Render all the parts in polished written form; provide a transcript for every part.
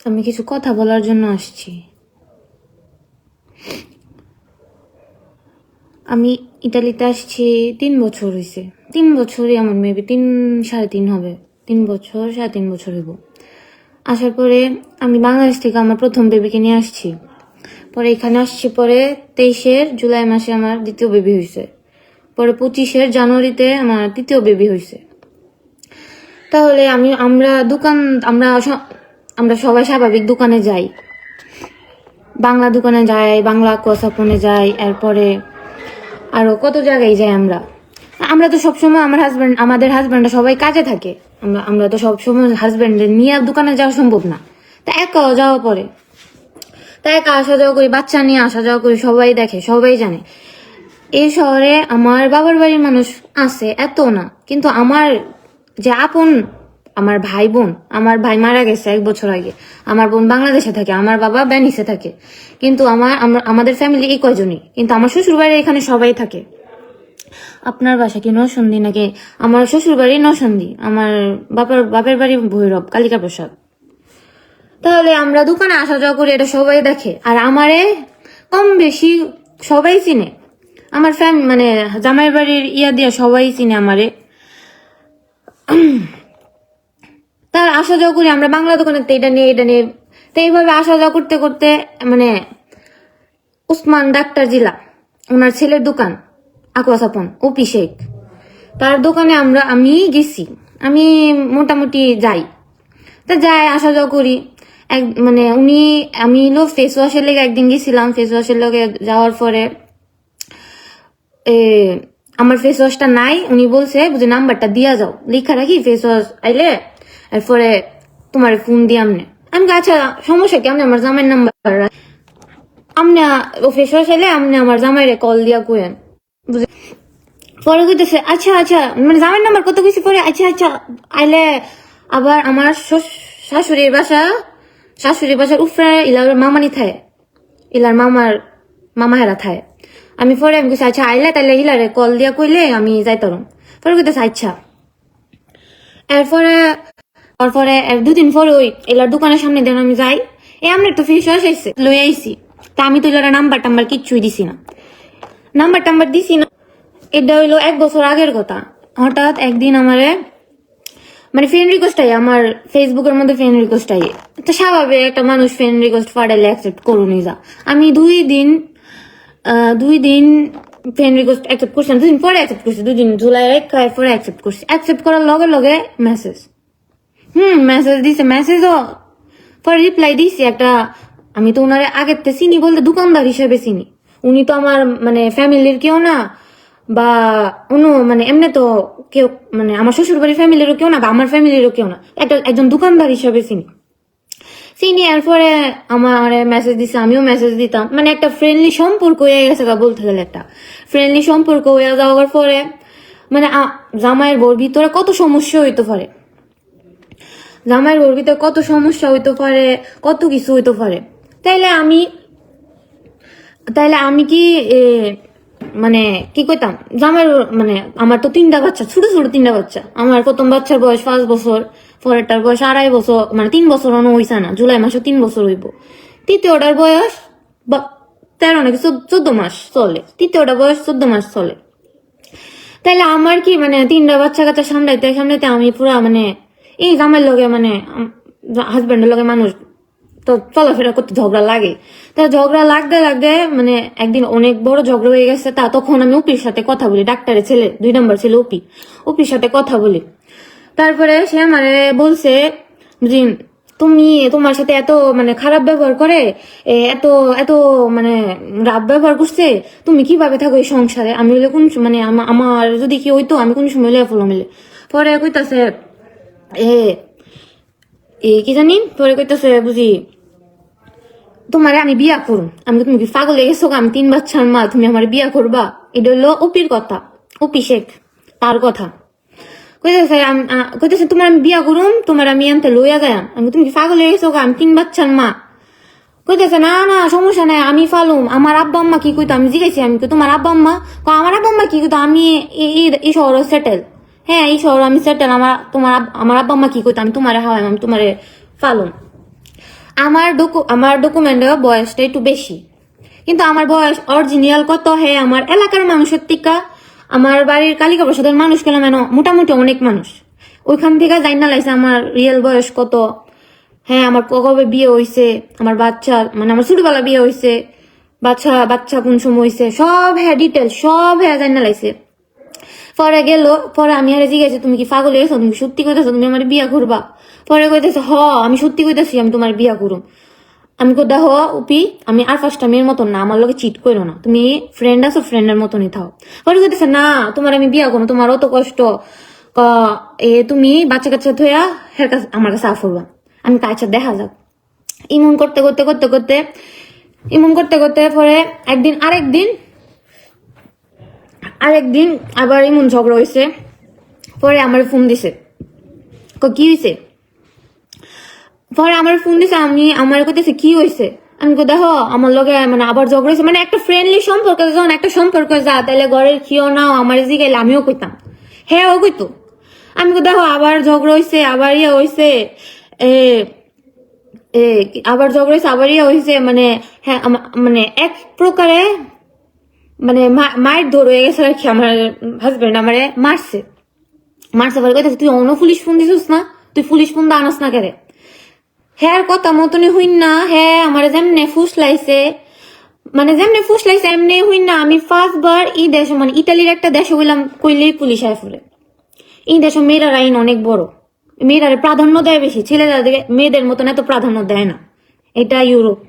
আমি কিছু কথা বলার জন্য আসছি। আমি ইতালিতে আসছি 3 বছর হয়েছে। 3 বছরই আমার মেবি 3 সাড়ে 3 হবে। 3 বছর 3.5 বছর হইব। আসার পরে আমি বাংলাদেশ থেকে আমার প্রথম বেবিকে নিয়ে আসছি। পরে এখানে আসছি, পরে 23 জুলাই মাসে আমার দ্বিতীয় বেবি হয়েছে। পরে 25 জানুয়ারিতে আমার তৃতীয় বেবি হয়েছে। তাহলে আমরা সবাই স্বাভাবিক দোকানে যাই, বাংলা দোকানে যাই, বাংলা কোয়াসাপনে যাই, এরপরে আরো কত জায়গায় যাই। আমরা তো সবসময় আমাদের হাজব্যান্ডরা সবাই কাজে থাকে। আমরা তো সবসময় হাজব্যান্ডের নিয়ে দোকানে যাওয়া সম্ভব না। তা একাও যাওয়া পরে, তা একা আসা যাওয়া করি, বাচ্চা নিয়ে আসা যাওয়া করি, সবাই দেখে, সবাই জানে। এই শহরে আমার বাবার বাড়ির মানুষ আছে এত না, কিন্তু আমার যে আপন আমার ভাই বোন, আমার ভাই মারা গেছে 1 বছর আগে, আমার বোন বাংলাদেশে থাকে, আমার বাবা বেনিসে থাকে, কিন্তু আমাদের ফ্যামিলি এই কয়জনই, কিন্তু আমার শ্বশুর বাড়ি এখানে সবাই থাকে। আপনার বাসা কি নরসিংদী নাকি? আমার শ্বশুর বাড়ি নরসিংদী, আমার বাপের বাড়ি ভৈরব কালিকা প্রসাদ। তাহলে আমরা দোকানে আসা যাওয়া করি, এটা সবাই দেখে, আর আমারে কম বেশি সবাই চিনে। আমার মানে জামাই বাড়ির দিয়া সবাই চিনে আমারে। তার আসা যাওয়া করি আমরা বাংলা দোকানে, এটা নিয়ে তো এইভাবে আসা যাওয়া করতে করতে মানে উসমান ডাক্তার জিলা, ওনার ছেলের দোকান আকোয়াসাপন ওপি শেখ, তার দোকানে আমি গেছি। আমি মোটামুটি যাই, তা যাই আসা যাওয়া করি। আমি ফেস ওয়াশের লেগে একদিন গেছিলাম। ফেস ওয়াশের লেগে যাওয়ার পরে আমার ফেস ওয়াশটা নাই, উনি বলছে বুঝে নাম্বারটা দিয়া যাও, লিখা রাখি, ফেস ওয়াশ আইলে এরপরে তোমার ফোন দিয়ে আমি আচ্ছা সমস্যা কি, আমার জামাইয়ের নাম্বার ও ফেস ওয়াশ আইলে আমার জামাইরে কল দিয়া কুয়েন বুঝে। পরে কইতেছে আচ্ছা আচ্ছা, মানে জামাইয়ের নাম্বার কত কিছু পরে আচ্ছা আচ্ছা আইলে। আবার আমার শাশুড়ির বাসার উফরে ইলার মামানি থায়, ইলার মামা হেরা থায়। আমি কইছি আচ্ছা আইলে তাইলে ইলারে কল দিয়া কইলে আমি যাইতাম। পরে কইতেছে আচ্ছা। তারপরে 2 দিন পরে ওই এলার দোকানের সামনে দেন আমি যাই, আমরা তো ফেস ওয়াশ আইছে লই আইছি। তা আমি তো ইলার নাম্বার টাম্বার কিচ্ছুই দিছি না, এটা হইলো 1 বছর আগের কথা। হঠাৎ একদিন আমারে মানে ফ্রেন্ড রিকোয়েস্ট আই, আমার ফেসবুকের মধ্যে ফ্রেন্ড রিকোয়েস্ট আই। তো স্বাভাবিক একটা মানুষ ফ্রেন্ড রিকোয়েস্ট পাঠাইলে অ্যাকসেপ্ট করুনই যা। আমি 2 দিন ফ্রেন্ড রিকোয়েস্ট অ্যাকসেপ্ট করছি, 2 দিন পরে অ্যাকসেপ্ট করছি, 2 দিন জুলাই পরে অ্যাকসেপ্ট করছি। অ্যাকসেপ্ট করার লগে লগে মেসেজ দিছে, মেসেজও পরে রিপ্লাই দিছি একটা। আমি তো ওনারে আগের থেকে চিনি বলতে দোকানদার হিসেবে চিনি, উনি তো আমার মানে ফ্যামিলির কেউ না, বা মানে এমনি তো কেউ, মানে আমার শ্বশুর বাড়ির ফ্যামিলিরও কেউ না, বা আমার ফ্যামিলিরও কেউ না, একজন দোকানদার হিসেবে চিনি। এরপরে আমার মেসেজ দিছে, আমিও মেসেজ দিতাম, মানে একটা ফ্রেন্ডলি সম্পর্ক হয়ে গেছে বলতে গেলে। একটা ফ্রেন্ডলি সম্পর্ক হয়ে যাওয়ার পরে মানে জামাইয়ের বোর ভিতরে কত সমস্যা হইতে পারে, কত কিছু হইতে পারে। তাইলে আমি কি মানে কি কইতাম, জামাইয়ের মানে আমার তো 3টা বাচ্চা, ছোট 3টা বাচ্চা। আমার প্রথম বাচ্চার বয়স 5 বছর, পরেরটার বয়স 2.5 বছর, মানে 3 বছর হইছে না, জুলাই মাসে 3 বছর হইব। তৃতীয়টার বয়স 13 নাকি 14 মাস চলে, তৃতীয়টা বয়স 14 মাস চলে। তাইলে আমার কি মানে 3টা বাচ্চা কাচ্চা সামলাইতে আমি পুরা মানে এই জামাইয়ের লগে মানে হাজবেন্ডের লগে মানুষ তো চলাফেরা করতে ঝগড়া লাগে। তা ঝগড়া লাগতে মানে একদিন অনেক বড় ঝগড়া হয়ে গেছে। তখন আমি উপির সাথে কথা বলি, ডাক্তারের ছেলে, 2 নম্বর ছেলে উপির সাথে কথা বলি। তারপরে সে আমারে বলছে যে তোমার সাথে এত মানে খারাপ ব্যবহার করে, এত মানে রাব ব্যবহার করছে, তুমি কিভাবে থাকো এই সংসারে? আমি বলে কোন মানে আমার যদি কি হইতো আমি কোন সময় লিয়ে ফেলো মিলে। পরে কইতাছে কি জানি, পরে কইতাছে বুঝি তোমারে আমি বিয়া করুম। তুমি কি পাগল হয়ে গেছো? আমি 3 বাচ্চার মা, তুমি আমার বিয়া করবা? এটা হলো উপির কথা, উপি শেখ তার কথা। কইতেছে তোমার আমি বিয়া করুম, তোমার আমি আনতে লইয়া যাই। তুমি কি পাগল হয়ে গেছো? আমি 3 বাচ্চার মা। কইতেছে না না সমস্যা নাই, আমি ফালুম। আমার আব্বা আম্মা কি কইতো? আমি জিজ্ঞাসি আমি তোমার আব্বা আম্মা? আমার আব্বা আম্মা কি কইতো? আমি এই শহরে সেটেল। হ্যাঁ এই শহরে আমি সেটেল। আমার আব্বা আম্মা কি কইতো? আমি তোমারে হাওয়াই, আমি তোমারে ফালুম। আমার ডকুমেন্টে বয়সটা একটু বেশি, কিন্তু আমার বয়স অরিজিনাল কত হে আমার এলাকার মানুষের টিকা, আমার বাড়ির কালিকা প্রসাদের মানুষ গেলাম মোটামুটি অনেক মানুষ ওইখান থেকে যাই না লাইছে আমার রিয়েল বয়স কত। হ্যাঁ, আমার কবে বিয়ে হয়েছে, আমার বাচ্চা মানে আমার ছোটবেলা বিয়ে হয়েছে, বাচ্চা কোন সময় হয়েছে, সব হ্যাঁ ডিটেল সব হ্যাঁ যাই না লাইছে। পরে গেল, পরে আমি আরে জিজ্ঞাসা তুমি কি পাগল হয়েছো, তুমি সত্যি কইতেছো তুমি আমার বিয়া করবা? পরে কইতেছে আমি সত্যি কইতেছি আমি তোমার বিয়া করুম। আমি কো দেখো উপি, আমি আর ফার্স্ট টাইমের মতন না, আমার লোকে চিট করো না, তুমি ফ্রেন্ড আছো ফ্রেন্ডের মতনই থাও। পরে কইতেছে না তোমার আমি বিয়া করবো, তোমার অত কষ্ট, তুমি বাচ্চা কাচ্চা থইয়া হের কাছে আমার কাছে আফরবা। আমি আচ্ছা দেখা যাক। ইমন করতে করতে করতে করতে ইমন করতে করতে পরে আরেকদিন আবার ইমন ঝগড়া হয়েছে। পরে আমার ফোন দিছে, কি হয়েছে? পরে আমার ফোন দিছে, আমি আমার কইতেছে কি হয়েছে, আমি দেখো আমার লগে মানে আবার ঝগড়া হয়েছে, মানে একটা ফ্রেন্ডলি সম্পর্ক, যখন একটা সম্পর্ক যা তাহলে ঘরের কিও নাও আমার জিগাইলে আমিও কইতাম, হ্যাঁ ও কইতো। আমি দেখো আবার ঝগড়া হয়েছে, আবার ইয়ে হয়েছে, আবার ঝগড়া হয়েছে, আবার ইয়ে হয়েছে, মানে হ্যাঁ মানে এক প্রকারে মানে মায়ের ধর হয়ে গেছে আর কি। আমার হাজবেন্ড আমারে মারছে পরে কইতেছে তুই অন্য পুলিশ ফোন দিছিস না, তুই পুলিশ ফোন আনস না কেরে? হ্যাঁ কথা মতনই হইন না, হ্যাঁ আমার যেমনে ফুসলাইছে এমনি হইন না। আমি ফার্স্ট বার এই দেশে মানে ইটালির একটা দেশে হইলাম কইলেই পুলিশ আয় পড়ে। এই দেশে মেয়েরার আইন অনেক বড়, মেয়েরা প্রাধান্য দেয় বেশি, ছেলেরা মেয়েদের মতন এত প্রাধান্য দেয় না, এটা ইউরোপ,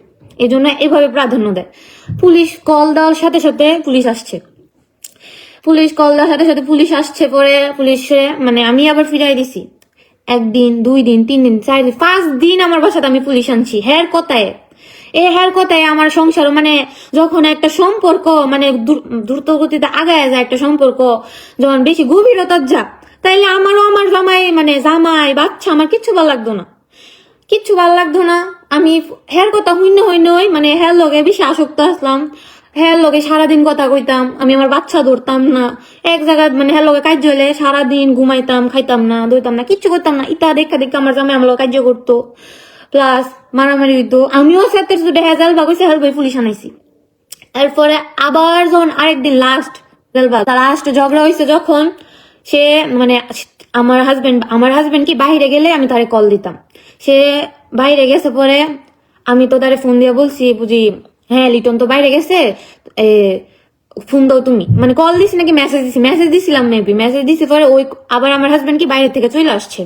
এই জন্য এভাবে প্রাধান্য দেয়। পুলিশ কল দেওয়ার সাথে সাথে পুলিশ আসছে, পরে পুলিশে মানে আমি আবার ফিরাই দিছি। 1 দিন 2 দিন 3 দিন 4 দিন 5 দিন আমার বাসাতে আমি পুলিশ আনছি। হ্যার কথায় আমার সংসার মানে যখন একটা সম্পর্ক মানে দ্রুত গতিতে আগায় যায়, একটা সম্পর্ক যখন বেশি গভীরতা যা, তাইলে আমারও আমার জামাই বাচ্চা আমার কিচ্ছু ভালো লাগতো না। আমি হ্যার কথা হইনই মানে হ্যার লগে বেশি আসক্ত আসলাম, হ্যাঁ লগে সারাদিন কথা কইতাম, আমি আমার বাচ্চা ধরতাম না এক জায়গায়, মানে হ্যাঁ লগে কার্য হলে সারাদিন ঘুমাইতাম, খাইতাম না, ধরতাম না, কিচ্ছু করতাম না। ইতা দেখা আমার জামাই আমার লগে কার্য করতো, প্লাস মারামারি হইতো। আমিও সেতের সুটে হেজাল বাগইছে হেল বই পুলিশ আনাইছি। এরপরে আবার যখন আরেকদিন লাস্ট ঝগড়া হয়েছে, যখন সে মানে আমার হাজবেন্ড কি বাইরে গেলে আমি তারে কল দিতাম, সে বাইরে গেছে। পরে আমি তো তারে ফোন দিয়ে বলছি বুঝি, হ্যাঁ লিটন তো বাইরে গেছে, ফোন দাও তুমি, মানে কল দিছি নাকি মেসেজ দিছিলাম মেবি, মেসেজ দিছি। পরে ওই আবার আমার হাজবেন্ড কি বাইরে থেকে চলে আসছে,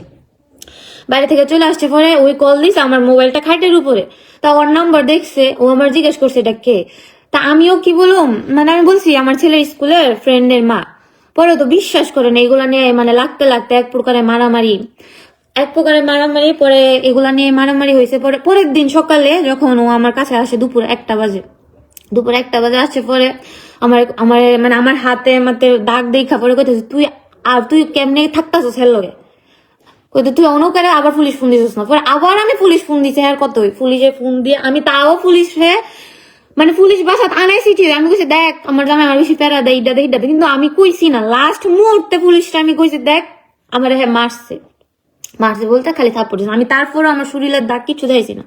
পরে ওই কল দিছে আমার মোবাইলটা খাটের উপরে, তা ওর নাম্বার দেখছে, ও আমার জিজ্ঞেস করছে এটা কে। তা আমিও কি বললাম, মানে আমি বলছি আমার ছেলের স্কুলের ফ্রেন্ডের মা। পরে তো বিশ্বাস করে না, এগুলা নিয়ে মানে লাগতে এক প্রকারের মারামারি, পরে এগুলা নিয়ে মারামারি হয়েছে। পরের দিন সকালে যখন ও আমার কাছে আসে দুপুর 1টা বাজে আসছে, পরে আমার হাতে দাগ দেখা, পরে কইতেছে তুই কেমনে থাকতাছিস হের লগে, কইতে তুই অনকারে আবার পুলিশ ফোন দিছিস না। পরে আবার আমি পুলিশ ফোন দিছি, হ্যাঁ কতই পুলিশে ফোন দিয়ে আমি তাও পুলিশ বাসাত আনাইছি ঠিক, আমি কইছি দেখ আমার জামাই আমার বেশি প্যারা দেয় ইডা দেয়, কিন্তু আমি কইছি না, লাস্ট মুহূর্তে পুলিশটা আমি কইছি দেখ আমার হ্যাঁ মারছে বলতে খালি থাপ্পড় দিছে, আমি তারপরে আমার শরীরের দাগ কিছু দেয়ছি না।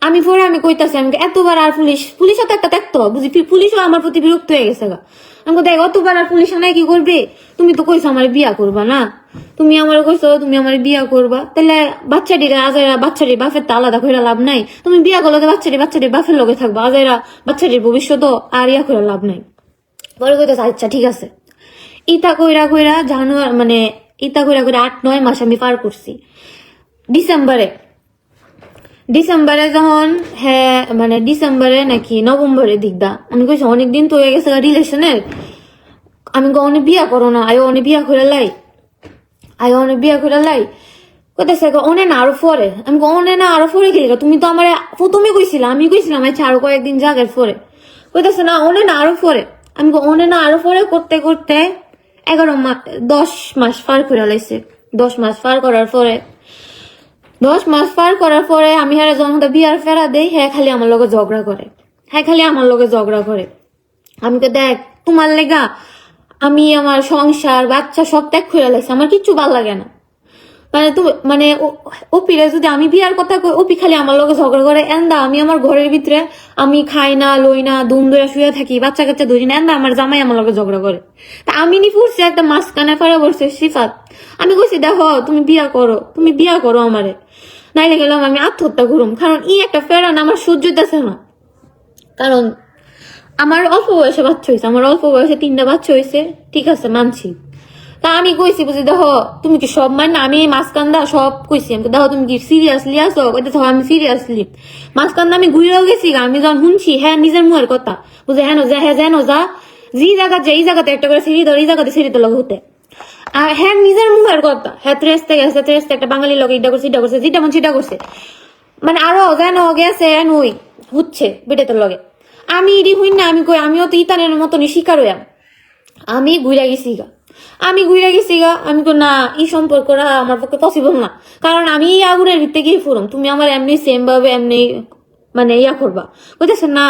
আমি কইতাছি আমি এতবার আর পুলিশও তো একটা দেখতো বুঝি, পুলিশও আমার প্রতি বিরক্ত হয়ে গেছে গা। আমি দেখ অতবার আর পুলিশ নাই কি করবে, তুমি তো কইছো আমার বিয়া করবা না, তুমি আমার কইছো তুমি আমার বিয়া করবা, তাহলে বাচ্চাটিরা আজাইরা বাচ্চাটির বাপের তো আলাদা করে লাভ নাই, তুমি বিয়া করলে বাচ্চাটির বাপের লগে থাকবা, আজাইরা বাচ্চাটির ভবিষ্যৎ আর ইয়া করে লাভ নাই। পরে কইতেছে আচ্ছা ঠিক আছে। ইতা কইরা জানুয়ারি মানে 8-9 মাস আমি পার করছি। ডিসেম্বরে যখন হ্যাঁ মানে ডিসেম্বরে নাকি নভেম্বরের দিকদা আমি কইছি অনেকদিন তো হয়ে গেছে রিলেশনের, আমি অনেক বিয়া করো না, অনেক বিয়া করে লাই কইতেছে অনে না আরো পরে। আমি অনে না আরো পরে গেলি, তুমি তো আমার প্রথমে কইছিলাম, আমি কইছিলাম আচ্ছা আরো কয়েকদিন জাগের পরে। কইতেছে না অনে না আরো পরে। আমি অনে না আরো পরে করতে করতে 10 মাস পার করে লাইছে। 10 মাস পার করার পরে আমি হারে যখন বিয়ার ফেরা দেই, হ্যাঁ খালি আমার লগে ঝগড়া করে। আমি তো দেখ তোমার লেগা আমি আমার সংসার বাচ্চা সব ত্যাগ করে লাগছে, আমার কিচ্ছু ভাল লাগে না। মানে তুমি মানে ওপিরে যদি আমি বিয়ার কথা কই ওপি খালি আমার লগে ঝগড়া করে এন্দা আমি আমার ঘরের ভিতরে আমি খাই না লই না দুম ধরে শুয়ে থাকি বাচ্চা কাচ্চা ধরি না এন্দা আমার জামাই আমার লগে ঝগড়া করে তা আমি নি ফুরছি একটা মাঝখানে ফেরা বলছে সিফাত আমি কইছি দেখো তুমি বিয়া করো আমারে নাইলে গেলাম আমি আত্মহত্যা করুম কারণ একটা ফেরান আমার সহ্য হইতেছে না কারণ আমার অল্প বয়সে বাচ্চা হয়েছে আমার অল্প বয়সে 3টা বাচ্চা হয়েছে ঠিক আছে মানছি তা আমি কইছি বুঝি দেখো তুমি কি সব না আমি মাঝকান্দা সব কইছি আমি দেখো তুমি কি সিরিয়াসলি আসো কইতেছ আমি সিরিয়াসলি মাঝকান্দা আমি ঘুরেও গেছি আমি যখন শুনছি হ্যাঁ নিজের মুখের কথা বুঝে হ্যাঁ যা হ্যাঁ যেন যা যে জায়গা যে এই জায়গাতে একটা করে সিঁড়ি ধর এই জায়গাতে সিঁড়ি তো লগে হতে আর হ্যাঁ নিজের মুখের কথা হ্যাঁ ত্রেস্তে গেছে একটা বাঙালি লোক এটা করছে যেটা মন সেটা করছে মানে আরো যেন গেছে ওই হচ্ছে বেটের লগে আমি ইডি হইন না আমি কই আমিও তো ইতানের মতনই শিকার হইয়াম আমি ঘুরে গেছি গা আমি কই না এই সম্পর্কটা আমার পক্ষে পসিবল না কারণ আমি আগুনের ভিত্তে গিয়ে ফুরম তুমি আমার এমনি সেম ভাবে এমনি মানে করবা কইতেছে না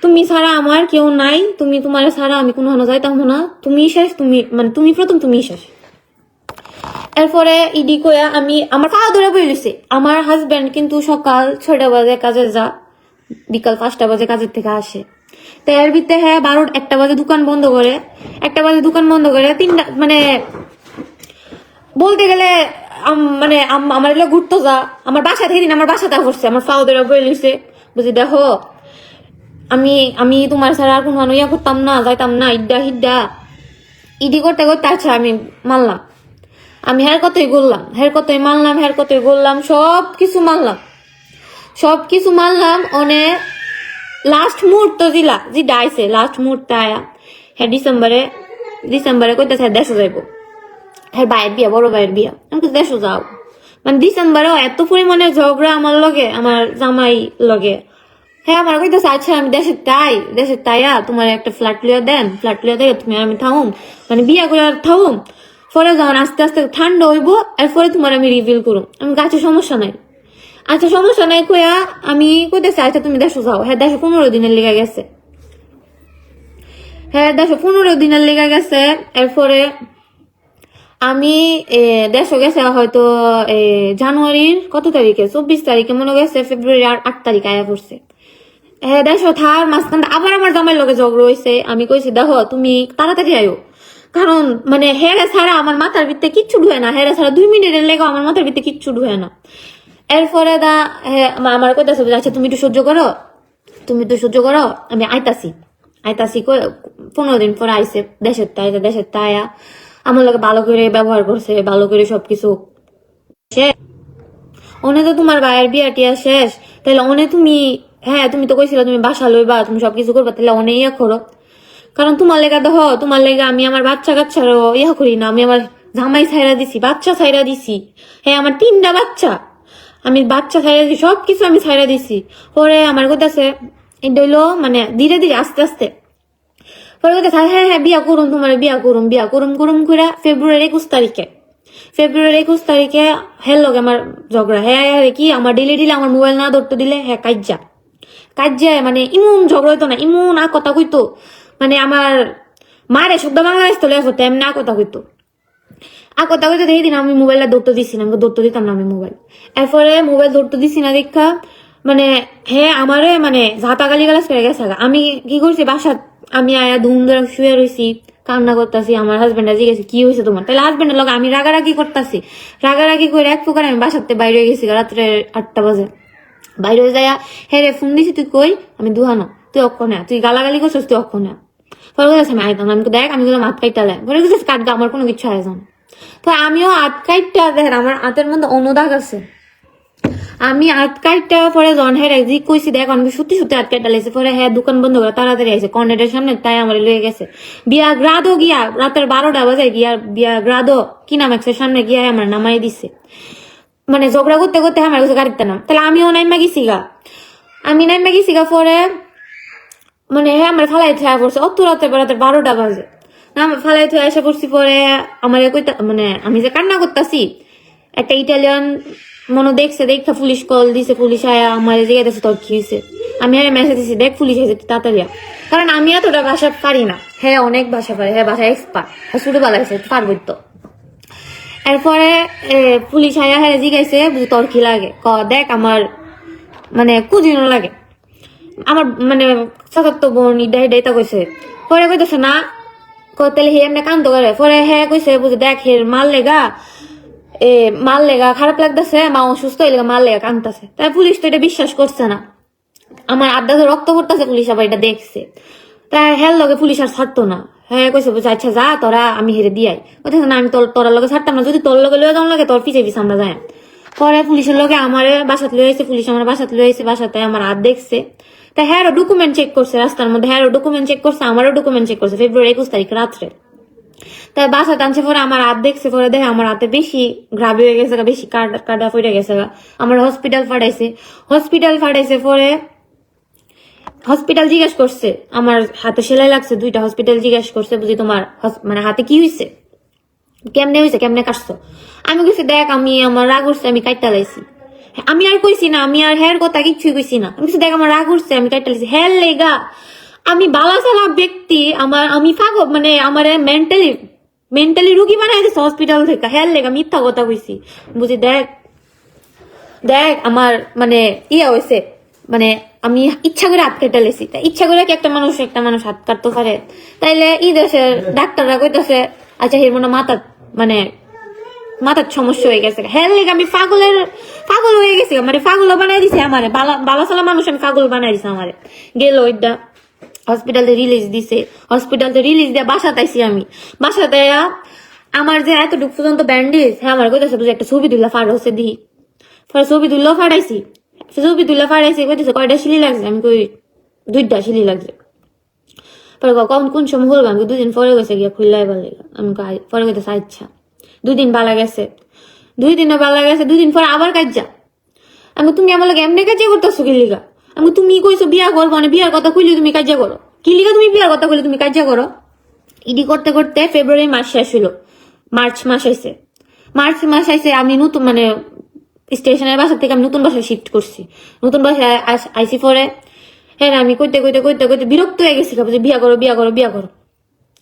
তুমি ছাড়া আমার কেউ নাই তুমি তোমার ছাড়া আমি কোনো হানো যাইতাম না তুমি শেষ তুমি প্রথম তুমি শেষ এরপরে ইডি কইয়া আমি আমার পা ধরে বইলিছে আমার হাজবেন্ড কিন্তু সকাল 6টা বাজে কাজে যা বিকাল 5টা বাজে কাজের থেকে আসে তো এর ভিতরে হ্যাঁ 1টা বাজে দোকান বন্ধ করে 3টা মানে বলতে গেলে মানে আমার এলো ঘুরতো যা আমার বাসা থেকে আমার বাসাটা করছে আমার ফাউদের বইলিছে বুঝি দেখো আমি তোমার ছাড়া আর কোনো ইয়া করতাম না যাইতাম না হিড্ডা ইডি করতে আচ্ছা আমি মানলাম আমি হের কতই বললাম সব কিছু মানলাম অনেক লাস্ট মুহূর্ত যে ডাইছে লাস্ট মুহূর্তে আয়া হ্যাঁ ডিসেম্বরে কইতেছে দেশে যাইবো হ্যাঁ ভাইয়ের বিয়া বড় ভাইয়ের বিয়া আমি দেশে যাও মানে ডিসেম্বরেও এত পরিমাণে ঝগড়া আমার লগে আমার জামাই লগে হ্যাঁ আমার কইতেছে আচ্ছা আমি দেশের তাইয়া তোমার একটা ফ্ল্যাট লিয়া দেয় তুমি আমি থাকুম মানে বিয়া করে থাকুম পরে যখন আস্তে আস্তে ঠান্ডা হইবো এরপরে তোমার আমি রিভিল করুম আমি গাছে সমস্যা নাই কইয়া আমি কইতেছি আচ্ছা তুমি দেশে যাও হ্যাঁ 15 দিনের লেগে গেছে এরপরে আমি দেশে গেছে হয়তো জানুয়ারির কত তারিখে 24 তারিখে মনে গেছে ফেব্রুয়ারি 8 তারিখ আয়া পড়ছে হ্যাঁ দেশে থার মাঝখান আবার আমার জামাইয়ের লগে ঝগড়া হয়েছে আমি কইছি দেখো তুমি তাড়াতাড়ি আয়ো কারণ মানে হেরে ছাড়া আমার মাথার ভিতরে কিচ্ছু ঢুয়ে না হেরে ছাড়া 2 মিনিটের লেগে আমার মাথার ভিতরে কিচ্ছু ঢুয়ে না এরপরে আমার কইতাছে আচ্ছা তুমি একটু সহ্য করো আমি আইতাছি 15 দিন পরে আইসে দেশের তাইয়া আমার লগে ভালো করে ব্যবহার করছে ভালো করে সবকিছু শেষ অনে তো তোমার ভাইয়ের বিয়া টিয়া শেষ তাহলে অনে তুমি তো কইছিল তুমি বাসা লইবা তুমি সবকিছু করবা তাহলে অনে ইয়া করো কারণ তোমার লেগা আমি আমার বাচ্চা কাচ্চারও ইয়া করি না আমি আমার জামাই ছাইরা দিছি বাচ্চা ছাইরা দিছি হ্যাঁ আমার 3টা বাচ্চা আমি বাচ্চা ছাইরা দিছি সবকিছু আমি ছাইরা দিছি পরে আমার কইতাছে এটা হইলো মানে ধীরে ধীরে আস্তে আস্তে পরে কইতাছে হ্যাঁ বিয়া করুম তোমার বিয়া করুম করে ফেব্রুয়ারি 21 তারিখে হ্যাঁ লগে আমার ঝগড়া হ্যাঁ কি আমার ডিলে আমার মোবাইল না ধরতে দিলে হ্যাঁ কাজ্যা মানে ইমন ঝগড়া হইতো না ইমন আর কথা কইতো মানে আমার মারে শব্দ বাংলাদেশ তো লেখো এমনি কথা কইতো সেই দিন আমি মোবাইলটা ধরতে দিছি না ধরতে দিতাম না আমি মোবাইল এরপরে মোবাইল ধরতে দিছি না দেখা মানে হ্যাঁ আমারে মানে ঝাঁতা গালি গালাজ করে গেছে আমি কি করছি বাসা আমি আয়া ধুম ধরে শুয়ে রয়েছি কান্না করতেছি আমার হাজবেন্ডা জিজ্ঞেস কি হয়েছে তোমার তাহলে হাজবেন্ডের লগে আমি রাগারাগি করতেছি রাগারাগি করে এক প্রকার আমি বাসাতে বাইরে গেছি রাত্রে 8টা বাজে বাইরে যাইয়া হ্যাঁ রে ফোন দিছি তুই কই আমি দুহানো তুই অক্ষণে তুই গালাগালি করছিস তুই অক্ষণে পরে বলেছে আমি আইতাম আমি দেখ আমি হাত কাইটালে পরে বলেছিস কাটগা আমার কোনো কিছু আয়োজন তো আমিও হাত কাইটটা দেখেন আমার হাতের মধ্যে অনুদাগ আছে আমি হাত কাইটটা পরে জন হ্যাঁ জি কইছি দেখ আমি সত্যি হাত কাইটা লেগেছে পরে হ্যাঁ দোকান বন্ধ করে তাড়াতাড়ি আইসে কর্নেটের সামনে তাই আমার লয়ে গেছে বিয়া গ্রাদো গিয়া রাতের 12টা বাজে গিয়া বিয়া গ্রাদো কি নাম একসের সামনে গিয়া আমার নামাই দিছে মানে ঝগড়া করতে করতে আমার কাছে গাড়িতে নাম তাহলে আমিও নাইমা গেছি গা পরে মানে হ্যাঁ আমার ফালাই থাকা পড়ছে অত রাতে 12টা বাজে না ফালাই থাকা এসে পড়ছি পরে আমার কইতা মানে আমি যে কান্না করতেছি একটা ইটালিয়ান মনে দেখছে দেখা পুলিশ কল দিছে পুলিশ আয়া আমার জিজ্ঞাসা দিচ্ছে তোর কি হয়েছে আমি আরে মেসেজ দিছি দেখ পুলিশ এসে তাড়াতাড়ি কারণ আমি এতটা ভাষা পারি না হ্যাঁ অনেক ভাষা পারি হ্যাঁ ভাষা এক্সপার্ট হ্যাঁ ছোটবেলা আছে পারবই তো এরপরে পুলিশ আয়া হ্যাঁ জিগাইছে তোর কি লাগে দেখ আমার মানে কুজিনো লাগে আমার মানে চাচাতো বোন ইডাইটা কইছে পরে কইতেছে না তাহলে হে এমনি কান্দ করে পরে হ্যাঁ কইছে বুঝে দেখ হে মাল লেগা খারাপ লাগতেছে মা অসুস্থ হয়ে মাল লেগা কান্দতেছে তাই পুলিশ তো এটা বিশ্বাস করছে না আমার আড্ডা রক্ত করতেছে পুলিশ আবার এটা দেখছে তাই হ্যাঁ লগে পুলিশ আর ছাড়তো না হ্যাঁ কইছে বুঝে আচ্ছা যা তোরা আমি হেরে দিয়াই বলতেছে না আমি তোরা লগে ছাড়তাম না যদি তোর লগে লয়ে যাওয়ার লাগে তোর পিছে পিছে আমরা যাই পরে পুলিশের লগে আমার বাসাত লয়ে আইছে পুলিশ আমার বাসাত লয়ে আইছে বাসাতে আমার হাত দেখছে তাই হ্যাঁ ডকুমেন্ট চেক করছে রাস্তার মধ্যে হ্যাঁ ডকুমেন্ট চেক করছে আমারও ডকুমেন্ট চেক করছে ফেব্রুয়ারি 21 তারিখ রাত্রে তাই বাসা টানছে পরে আমার হাত দেখছে পরে দেখে আমার হাতে বেশি ঘাবি হয়ে গেছে বেশি কাটা পড়ে গেছে আমার হসপিটাল ফাটাইছে পরে হসপিটাল জিজ্ঞেস করছে আমার হাতে সেলাই লাগছে 2টা হসপিটাল জিজ্ঞেস করছে বুঝি তোমার মানে হাতে কি হয়েছে কেমনে কাটছো আমি কইছি দেখ আমি আমার রাগ উঠছে আমি কাইটা লাইছি আমি আর কইছি না আমি আর হের কথা কিচ্ছুই কইছি না আমি দেখ আমার রাগ উঠছে আমি কাইটা লাইছি হের লেগা আমি বালাসালা ব্যক্তি আমি পাগল মানে আমার মেন্টালি রুগী বানাই দিচ্ছে হসপিটাল থেকে হের লেগা মিথ্যা কথা কইছি বুঝি দেখ আমার মানে ইয়া হয়েছে মানে আমি ইচ্ছা করে হাত কেটে লেছি ইচ্ছা করে কি একটা মানুষ হাত কাটতে পারে তাইলে দেশের ডাক্তাররা কইতেছে আচ্ছা এর মনে মাথার সমস্যা হয়ে গেছে হ্যাঁ লেগে আমি পাগল হয়ে গেছি মানে পাগল বানাই দিছে আমারে বালাসালা মানুষ আমি পাগল বানাই দিছে আমারে গেল ওইটা হসপিটালে রিলিজ দিয়ে বাসাতে আইছি আমি বাসাতে আমার যে এতটুকু পর্যন্ত ব্যান্ডেজ হ্যাঁ আমার কইতেছে বুঝে একটা ছবি তুলা ফাড় হচ্ছে দিই পরে ছবি তুললেও ফাড়াইছি কইতেছে কয়টা শিলি লাগছে আমি কই 2টা শিলি লাগছে পরে কোন সময় হলো আমি 2 দিন পরে গেছে গিয়া খুললাই ভালো আমি পরে কইতেছে আচ্ছা 2 দিন বালা গেছে 2 দিন পরে আবার কাজা আমি তুমি আমার লাগে এমনি কাজে করতেছো কি লিগা আমি তুমি কইছো বিয়া করবো মানে বিয়ার কথা কইলে তুমি কাজা করো কি লিগা তুমি বিয়ার কথা কইলে তুমি কাজা করো ইডি করতে করতে ফেব্রুয়ারি মাস শেষ হলো মার্চ মাস আইছে আমি নতুন মানে স্টেশনের বাসা থেকে আমি নতুন বাসায় শিফট করছি নতুন বাসায় আইসি পরে হ্যাঁ আমি কইতে বিরক্ত হয়ে গেছি যে বিয়া করো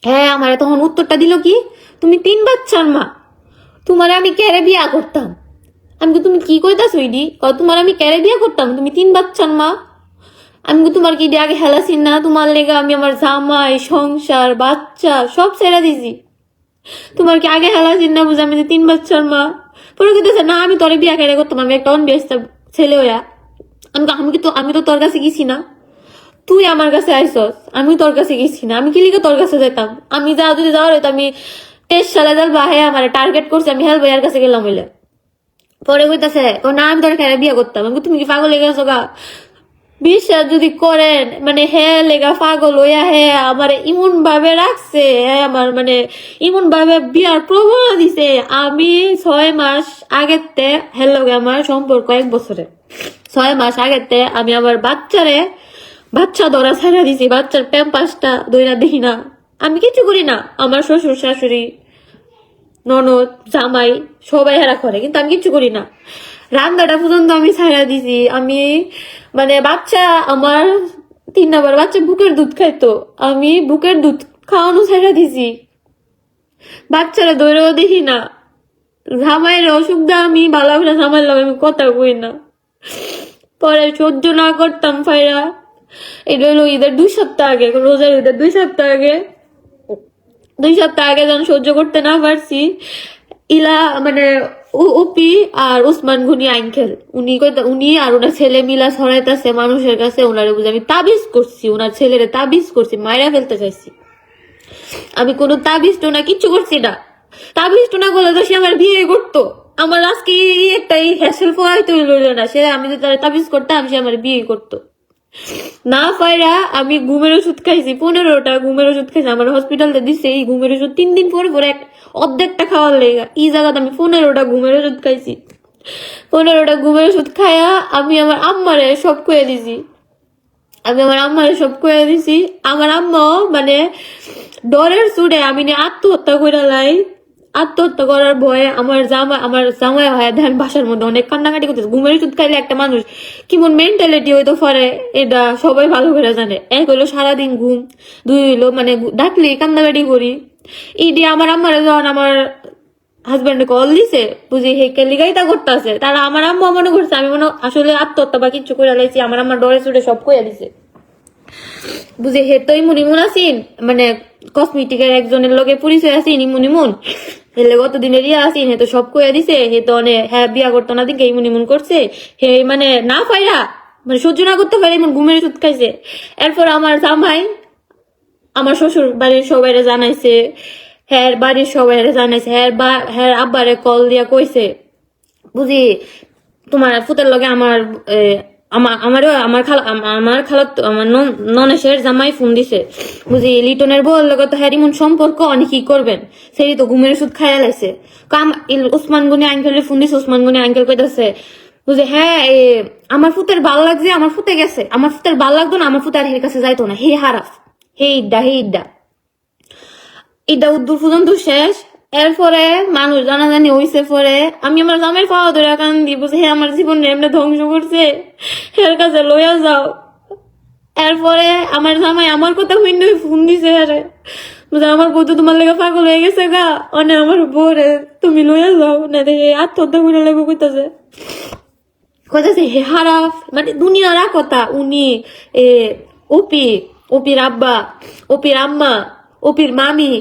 হ্যাঁ আমার তখন উত্তরটা দিল কি তুমি 3 বাচ্চার মা তোমার আমি ক্যারে বিয়া করতাম আমি তো তুমি কি কইতাছো ইডি তোমার আমি ক্যারে বিয়া করতাম তুমি 3 বাচ্চার মা আমি তোমার কি আগে হেলাসিন না তোমার লেগে আমি আমার জামাই সংসার বাচ্চা সব ছেড়ে দিছি তোমার কি আগে হেলাসিন না বুঝে আমি 3 বাচ্চার মা পরে কইতেছে না আমি তোরে বিয়া কেন করতাম আমি একটা অনবিয়াস্ত ছেলে হইয়া আমি তো তোর কাছে গেছি না তুই আমার কাছে আইসস আমি তোর কাছে গেছি না আমি কি লিখে তোর কাছে যেতাম আমি যদি যাওয়ার হইতো আমি 23 সালে ভাই আমার টার্গেট করছি আমি হেল ভাইয়ার কাছে গেলাম হইলে পরে কইতাছে না আমি তোর কেন বিয়া করতাম আমি তুমি কি পাগল লেগে গেছো গা বিশ্বাস যদি করেন মানে লেগা পাগল হইয়া আমার ইমন ভাবে রাখছে আমার মানে ইমন ভাবে বিয়ার প্রবণতা দিছে আমি 6 মাস আগেতে লগে আমার সম্পর্ক 1 বছরে 6 মাস আগেতে আমি আমার বাচ্চা ধরা ছাড়া দিছি বাচ্চার প্যাম্পাসটা দইরা দেখি না আমি কিছু করি না আমার শ্বশুর শাশুড়ি ননদ জামাই সবাই হেরা করে কিন্তু আমি কিছু করি না রান্নাটা পর্যন্ত আমি ছাড়া দিছি আমি মানে বাচ্চা আমার 3 নাম্বার বাচ্চা বুকের দুধ খাইতো আমি বুকের দুধ খাওয়ানো ছাড়া দিছি বাচ্চারা দৌড়েও দেখি না জামাইয়ের অসুখ দা আমি ভালো করে জামাই লাগে আমি কথা কই না পরে সহ্য না করতাম ফাইরা এটা হলো ঈদের 2 সপ্তাহ আগে রোজার ঈদের 2 সপ্তাহ আগে যখন সহ্য করতে না পারছি মানে উপি আর উসমান গনি আইনখেল উনি আর ওনার ছেলে মিলা ছড়াইতেছে মানুষের কাছে ওনারে বুঝে আমি তাবিজ করছি ওনার ছেলেরে তাবিজ করছি মায়েরা ফেলতে চাইছি আমি কোনো তাবিজ টোনা কিচ্ছু করছি না তাবিজ টোনা করলে তো সে আমার বিয়ে করতো আমার আজকে একটা হ্যাসেল ফোয়াই তৈরি হইলো না সে আমি যদি তাবিজ করতাম সে আমার বিয়ে করতো না পাইরা আমি ঘুমের ওষুধ খাইছি 15টা ঘুমের ওষুধ খাইছি আমার হসপিটালে দিছে এই ঘুমের ওষুধ 3 দিন পরে অর্ধেকটা খাওয়ার লেগা এই জায়গাতে আমি 15টা ঘুমের ওষুধ খাইছি 15টা ঘুমের ওষুধ খাইয়া আমি আমার আম্মারে সব কয়ে দিছি আমার আম্মাও মানে ডরের চুড়ে আমি আত্মহত্যা করে লাই আত্মহত্যা করার ভয়ে আমার জামাই হয় ধ্যান বাসার মধ্যে অনেক কান্নাকাটি করতেছে ঘুমের ওষুধ খাইলে একটা মানুষ কেমন মেন্টালিটি হইতো পারে এটা সবাই ভালো করে জানে এক হইলো সারাদিন ঘুম 2 হইলো মানে ডাকলে কান্নাকাটি করি ইডি আমার আম্মারে যখন আমার হাজবেন্ডে কল দিছে, বুঝি হে কেলিগাইতা করতেছে। তারা আমার আম্মা মনে করছে আমি মনে আসলে আত্মহত্যা বা কিছু করে লাইছি, আমার আম্মা ডরে চুড়ে সব কইয়া দিছে। বুঝি হে তো ইমুন আসিন, মানে কসমেটিকের একজনের লগে পরিচয় আসিন ইমুন হেলে গতদিনের ইয়া আসিন, হে তো সব কইয়া দিছে। হে তো অনেক হ্যাঁ বিয়া করতো না দিকে ইমুন করছে। হে মানে না পাইরা, মানে সহ্য না করতে পারে এমন ঘুমের ওষুধ খাইছে। এরপর আমার জামাই আমার শ্বশুর বাড়ির সবাই জানাইছে, হ্যাঁ বাড়ির সবাই জানাইছে, হ্যাঁ আব্বারে কল দিয়া কইছে, বুঝি তোমার ফুতের লগে আমার আমার খালত আমার ননেশের জামাই ফোন দিছে, বুঝি লিটনের বউর লগে তো হ্যাঁ ইমন সম্পর্ক অনেক কি করবেন, সেই তো ঘুমের ওষুধ খাইয়া লাইছে। উসমান গনি আঙ্কেলের ফোন দিছে, উসমান গনি আঙ্কেল কইতাছে বুঝে হ্যাঁ আমার ফুতের ভাল লাগছে, আমার ফুতে গেছে, আমার ফুতের ভাল লাগতো না, আমার ফুতে আর এর কাছে যাইতো না, হে হারাফ, হে ইড্ডা ইড্ডা উদ্দুর পর্যন্ত শেষ। এরপরে মানুষ জানাজানি হইছে, পরে আমি আমার জামের পাওয়া ধরে কান্দি, বুঝে হে আমার জীবন এমনি ধ্বংস করছে, হের কাছে লইয়া যাও। এরপরে আমার জামাই আমার কথা হইন ফোন দিছে, আরে বুঝে আমার বউ তো তোমার লেগে পাগল হয়ে গেছে গা, অনে আমার বউরে তুমি লইয়া যাও, না দেখে আত্মহত্যা করে লেগে কইতাছে কইতাছে হে হারাফ, মানে দুনিয়ার কথা। উনি ওপির আব্বা, ওপির আম্মা, ওপির মামি,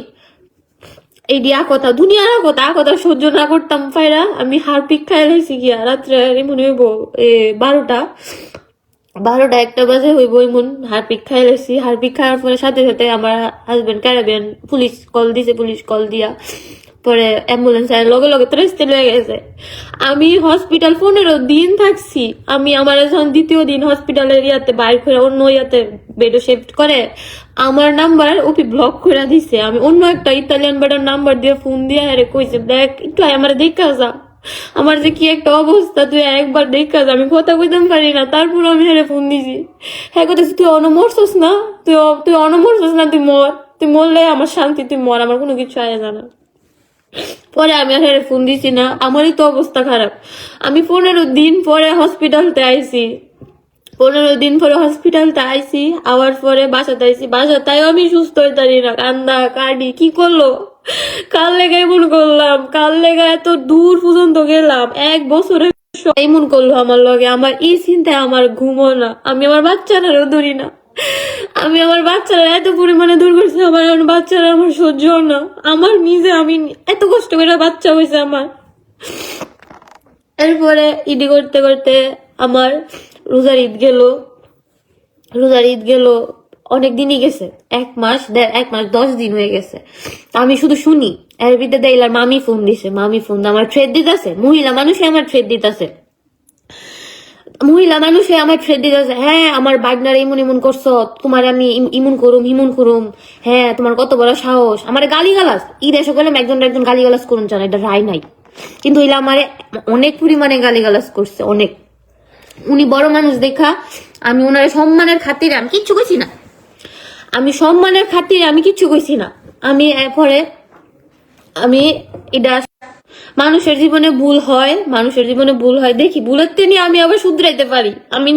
এই দিয়া কথা দুনিয়ার কথা সহ্য না করতাম পাইরা আমি হারপিক খাই লাইছি গিয়া রাত্রে মনে হইব 12টা 1টা বাজে হইব এমন হারপিক খাই লাইছি। হারপিক খাওয়ার পরে সাথে সাথে আমার হাজবেন্ড ক্যারাবিয়ান পুলিশ কল দিছে, পুলিশ কল দিয়া পরে অ্যাম্বুলেন্স লগে লগে ত্রেস্তে লয়ে গেছে। আমি হসপিটাল 15 দিন থাকছি। আমি আমার যখন দ্বিতীয় দিন হসপিটালের ইয়াতে বাইর করে অন্য ইয়াতে বেডে শিফট করে আমার নাম্বার ওপি ব্লক করে দিছে। আমি অন্য একটা ইতালিয়ান বেডের নাম্বার দিয়ে ফোন দিয়ে আরে কইছে দেখ একটু আমার দেখা যা, আমার যে কি একটা অবস্থা, তুই একবার দেখা যা। আমি কথা কইতাম পারি না, তারপর আমি হেরে ফোন দিছি। হ্যাঁ কথা তুই অনমরছস না, তুই অনমরছস না, তুই মরলে আমার শান্তি, তুই মর, আমার কোনো কিছু আয় জানা। পরে আমি আর ফোন দিছি না, আমারই তো অবস্থা খারাপ। আমি 15 দিন পরে হসপিটালতে আইছি, 15 দিন পরে হসপিটালতে আইছি, আওয়ার পরে বাসাতে আইছি। বাসাতেও আমি সুস্থ হইতারি না, কান্দা কাটি কি করলো, কাল লেগে এমন করলাম, কাল লেগে এত দূর পর্যন্ত গেলাম, 1 বছরে এমন করলো আমার লগে। আমার এই চিন্তায় আমার ঘুমো না, আমি আমার বাচ্চারাও ধরি না, আমি আমার বাচ্চারা এত পরিমাণে দূর করছি, আমার বাচ্চারা আমার সহ্য না। আমার নিজে আমি এত কষ্ট করে বাচ্চা হয়েছে আমার। এরপরে ইডি করতে করতে আমার রোজার ঈদ গেল অনেক দিনই গেছে, 1 মাস 10 দিন হয়ে গেছে। আমি শুধু শুনি এর ভিতরে দেইলার মামি ফোন দিছে, মামি ফোন আমার থ্রেড দিতেছে, মহিলা মানুষে আমার থ্রেড দিতেছে, মহিলা মানুষে আমার থ্রেড দিতেছে। হ্যাঁ আমার বাগনার ইমন করছো, তোমার আমি ইমন করুম, হ্যাঁ তোমার কত বড় সাহস, আমার গালিগালাজ ই দেশ গেলাম একজন গালিগালাজ করুন চান, এটা রায় নাই, কিন্তু এলা আমার অনেক পরিমাণে গালিগালাজ করছে, অনেক। উনি বড় মানুষ দেখা আমি ওনার সম্মানের খাতিরে আমি কিচ্ছু কইছি না, আমি সম্মানের খাতিরে আমি কিচ্ছু কইছি না। আমি এরপরে আমি এটা মানুষের জীবনে ভুল হয়, দেখি ভুলের তেনি আমি আবার শুধরাইতে পারি, আমি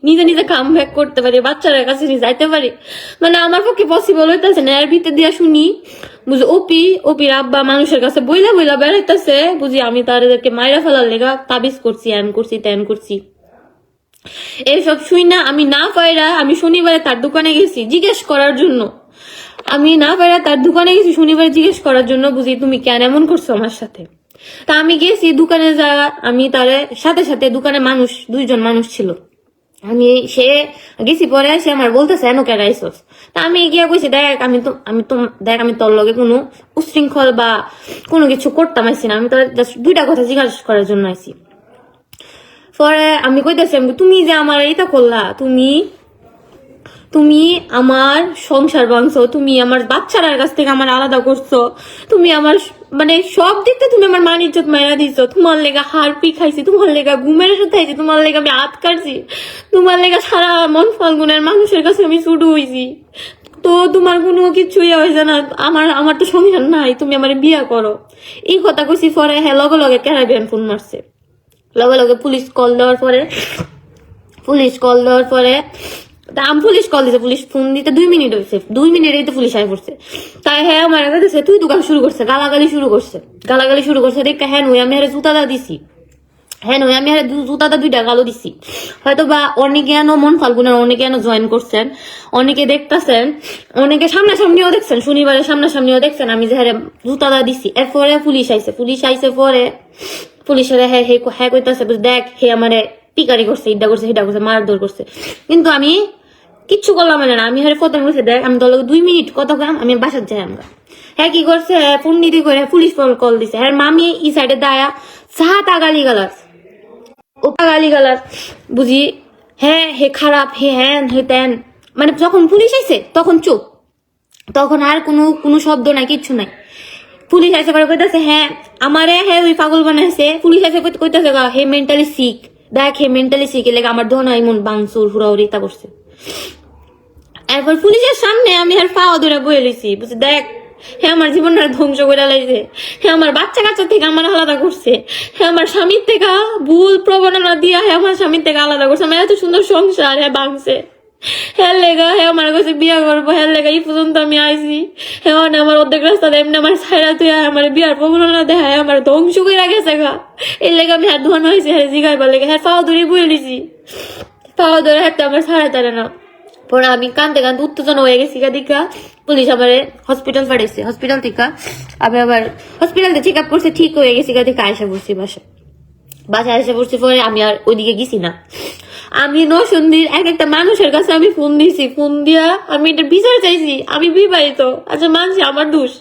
নিজে কাম ব্যাক করতে পারি, বাচ্চাদের কাছে নিয়ে যাইতে পারি, মানে আমার পক্ষে পসিবল হইতেছে না। এর ভিতরে দিয়া শুনি বুঝি ওপির আব্বা মানুষের কাছে বইলা বেড়াইতেছে, বুঝি আমি তাদেরকে মাইরা ফেলার লেগা তাবিজ করছি, এন করছি তেন করছি। এইসব শুই না আমি না পাইরা আমি শনিবারে তার দোকানে গেছি জিজ্ঞেস করার জন্য, শনিবারে জিজ্ঞেস করার জন্য, বুঝি তুমি কেন এমন করছো আমার সাথে। তা আমি গেছি দোকানে, আমি তার সাথে দোকানে মানুষ 2জন মানুষ ছিল, আমি সে গেছি পরে সে আমার বলতেছে এনো কেন আইসস। তা আমি গিয়া কইছি দেখ আমি তোর লগে কোনো উশৃঙ্খল বা কোনো কিছু করতাম আইসি না, আমি তোর জাস্ট 2টা কথা জিজ্ঞাসা করার জন্য আইসি। পরে আমি কইতেছি তুমি যে আমার এটা করলা, তুমি আমার সংসার ভাঙছো, তুমি আমার বাচ্চারার কাছ থেকে আমার আলাদা করছো, তুমি আমার মানে সব দিকতে তুমি আমার মান ইজ্জত মাইরা দিছো, তোমার লেগা হারপি খাইছি, তোমার লেগা ঘুমের ওষুধ খাইছি, তোমার লেগা আমি হাত কাটছি, তোমার লেগা সারা মন ফাল্গুনের মানুষের কাছে আমি ছুটু হইছি, তো তোমার কোনো কিছুই হয়েছে না, আমার তো সংসার নাই, তুমি আমার বিয়া করো। এই কথা কইছি পরে হ্যাঁ লগে ক্যারাবিয়ান ফোন মারছে, লগে পুলিশ কল দেওয়ার পরে তা আমি পুলিশ কল দিছে, পুলিশ ফোন দিতে 2 মিনিট হয়েছে, 2 মিনিটেই তো পুলিশ আয় পড়ছে। তাই হ্যাঁ আমার কাছে তুই দোকান শুরু করছে, গালাগালি শুরু করছে দেখে হ্যাঁ নই আমি জুতাটা দিছি, হ্যাঁ নই আমি জুতাটা 2টা গালো দিছি। হয়তো বা অনেকে মন ফাল্গুনের অনেকে জয়েন করছেন, অনেকে দেখতেছেন, অনেকে সামনাসামনিও দেখছেন, শনিবারের সামনাসামনিও দেখছেন আমি যে হ্যাঁ জুতাটা দিছি। এরপরে পুলিশ আইছে পরে পুলিশের হ্যাঁ কইতাছে দেখ হে আমারে পিকারি করছে, ইডা করছে, হিডা করছে, মারধর করছে। কিন্তু আমি কিচ্ছু করলাম না, আমি হ্যাঁ ফোন করছে দেখ আমি তোর 2 মিনিট কত কাম আমি বাসার যাই আমরা। হ্যাঁ কি করছে হ্যাঁ পণ্ডিতি করে পুলিশ কল দিছে, হ্যাঁ মামি ই সাইডে দায়া চাহাতা গালি গালাস বুঝি, হ্যাঁ হে খারাপ হে হ্যান হে তেন, মানে যখন পুলিশ আইছে তখন চুপ, তখন আর কোনো শব্দ নাই, কিচ্ছু নাই। পুলিশ আইসে পরে কইতাছে হ্যাঁ আমারে হ্যাঁ ওই পাগল বানাইছে, পুলিশ আইসে কইতাছে হে মেন্টালি সিক, দেখ হে মেন্টালি সিক, এলাকা আমার ধন এমন বাংসুর হুড়াহুড়ি তা করছে। এরপর পুলিশের সামনে আমি আর পাওয়া ধরে বয়ে লইছি, বুঝছি দেখ হ্যাঁ আমার জীবনটা ধ্বংস করে লাইছে, হ্যাঁ আমার বাচ্চা কাচ্চা থেকে আমার আলাদা করছে, হ্যাঁ আমার স্বামীর থেকে ভুল প্রবণতা দিয়া হ্যাঁ আমার স্বামীর থেকে আলাদা করছে, আমার এত সুন্দর সংসার হ্যাঁ ভাঙছে, হ্যাঁ লেগা হ্যাঁ আমার কাছে বিয়া করবো, হ্যাঁ লেগা এই পর্যন্ত আমি আইছি, হ্যাঁ মানে আমার অর্ধেক রাস্তা এমনি আমার ছাইরা তুই আমার বিয়ার প্রবণতা দেখায় আমার ধ্বংস করে গেছে গা, এর লেগে আমি হাত ধোয়ানো হয়েছি, হ্যাঁ জিগাইবার লেগে হ্যাঁ পাওয়া ধরে বয়ে লিছি, পাওয়া ধরে হাতে আমার ছাড়া তারে না। পরে আমি কান্দতে উত্তেজনা হয়ে গেছি দীঘা, পুলিশ আমারে হসপিটাল পাঠাইছে, হসপিটাল থেকে আমি আবার হসপিটালতে চেক আপ করছে, ঠিক হয়ে গেছি দেখে আয়সা পড়ছি বাসায় আয়সা পড়ছি। পরে আমি আর ওইদিকে গেছি না, আমি নরসিংদীর একটা মানুষের কাছে আমি ফোন দিয়েছি, ফোন দিয়া আমি এটা বিচার চাইছি, আমি বিবাহিত, আচ্ছা মানছি আমার দোষ,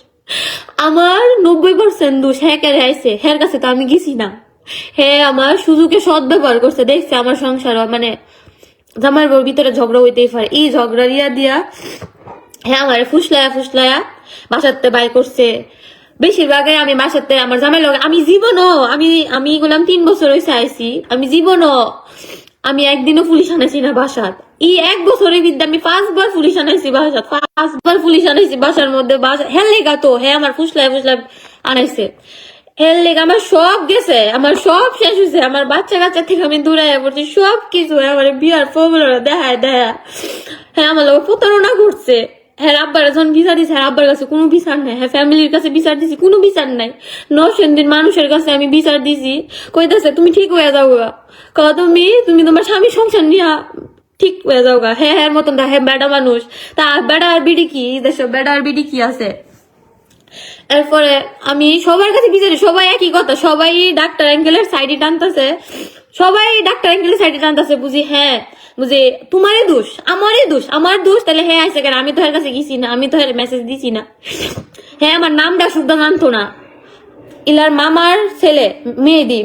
আমার 90% দোষ, হ্যাঁ কে আইছে হ্যার কাছে তো আমি গেছি না, হ্যাঁ আমার সুযোগে সদ ব্যবহার করছে, দেখছে আমার সংসার মানে জামার বউর ভিতরে ঝগড়া হইতেই পারে, এই ঝগড়া দিয়া হ্যাঁ আমার ফুসলায়া বাসাতে বাই করছে। বেশিরভাগই আমি বাসাতে আমার জামাই লগে আমি জীবনও আমি এগুলাম 3 বছর হয়েছে আইছি, আমি জীবনও আমি একদিনও পুলিশ আনাইছি না বাসাত, এই 1 বছরের ভিতরে আমি 5 বার পুলিশ আনাইছি বাসাত, 5 বার পুলিশ আনাইছি বাসার মধ্যে, বাসা হ্যাঁ লেগা তো হ্যাঁ আমার ফুসলায় আনাইছে, এর লেগে আমার সব গেছে, আমার সব শেষ হয়েছে, আমার বাচ্চা কাচ্চা থেকে আমি দূরে পড়ছি, সব কিছু আমার বিয়ার প্রবলেম দেখায় হ্যাঁ আমার লোক প্রতারণা করছে, হ্যাঁ আব্বার যখন বিচার দিছে, হ্যাঁ আব্বার কাছে কোনো বিচার নাই, হ্যাঁ ফ্যামিলির কাছে বিচার দিছি কোনো বিচার নাই, নরসিংদীর মানুষের কাছে আমি বিচার দিছি, কইতাছে তুমি ঠিক হয়ে যাও গা, তুমি তোমার স্বামী সংসার নিয়া ঠিক হয়ে যাও গা, হ্যাঁ হ্যাঁ মতন হ্যাঁ বেড়া মানুষ, তা বেড়া আর বিডি কি দেশে, বেড়া আর বিডি কি আছে। এরপরে আমি সবার কাছে বিচারি, সবাই একই কথা, সবাই ডাক্তার অ্যাঙ্গেলের সাইডে টানতেছে, বুঝি হ্যাঁ বুঝি তোমারই দোষ আমার দোষ, তাহলে হ্যাঁ আইসে কেন, আমি তো এর কাছে গেছি না, আমি তো এর মেসেজ দিছি না, হ্যাঁ আমার নামটা শুদ্ধ জানতো না, ইলার মামার ছেলে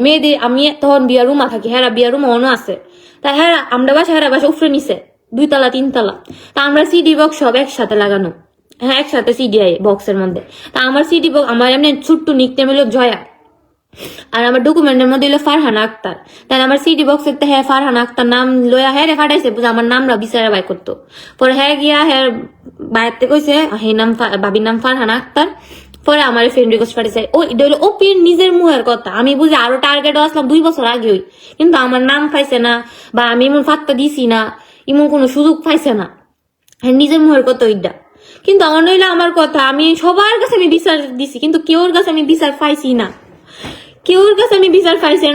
মেয়েদি আমি তখন বিয়ার রুমা থাকি, হ্যাঁ বিয়ার রুমা অন্য আছে, তা হ্যাঁ আমরা বাসা উফরে নিছে 2 তলা 3 তলা, তা আমরা সিডি বক্স সব একসাথে লাগানো, হ্যাঁ একসাথে সিডি বক্সের মধ্যে, তা আমার সিডি বক্স আমার এমনি ছোট্ট নিকনেম হলো জয়া, আর আমার ডকুমেন্টের মধ্যে হলো ফারহানা আক্তার, তাই আমার সিডি বক্সের হ্যাঁ ফারহানা আক্তার নাম লয়া হ্যাঁ ফাটাইছে, বুঝে আমার নামরা বিচারে বাই করতো। পরে হ্যাঁ গিয়া হ্যাঁ বাইরে কইছে হে নাম বাবির নাম ফারহানা আক্তার, পরে আমার ফ্রেন্ড রিকোয়েস্ট পাঠিয়েছে, ও এটা হলো ওপির নিজের মুহের কথা, আমি বুঝি আরো টার্গেটও আসলাম 2 বছর আগে, কিন্তু আমার নাম পাইছে না, বা আমি এমন ফাত্তা দিছি না, এমন কোনো সুযোগ পাইছে না, হ্যাঁ নিজের মুহের কথা ওইটা। কিন্তু আমার নইলে আমার কথা, আমি সবার কাছে আমি বিচার দিছি, কিন্তু কেউর কাছে আমি বিচার পাইছি না,